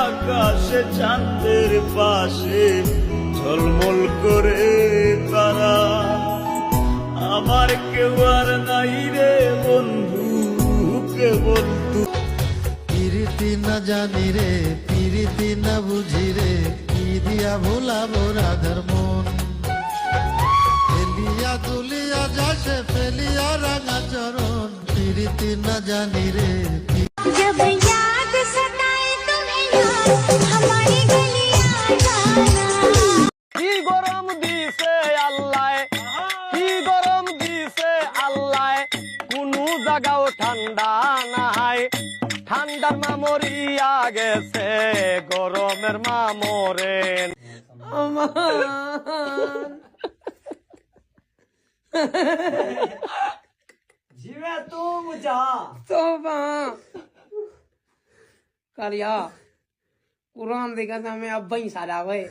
আকাশে চাঁদের পাশে ঝলমল করে তারা। আমার কেউ আর নাই রে বন্ধু, কেবল তুই। পিরিতি না জানি রে, পিরিতি না বুঝি রে, কি দিয়া ভুলাবো রাধার মন। ফেলিয়া তুলিয়া যাসে ফেলিয়া রাঙা চরণ, পিরিতি না জানি রে। जब याद सताए तुम्हें यार हमारी गलियां जाना। কি গরম দিছে আল্লাহ, কি গরম দিছে আল্লাহ, কোনো জায়গাও ঠান্ডা নাই। ঠান্ডার মা মরিয়া গেছে, গরমের মা মরে। जीवे तुम जा तोबा कालिया कुरान देखा था मैं अब ही सारा हुए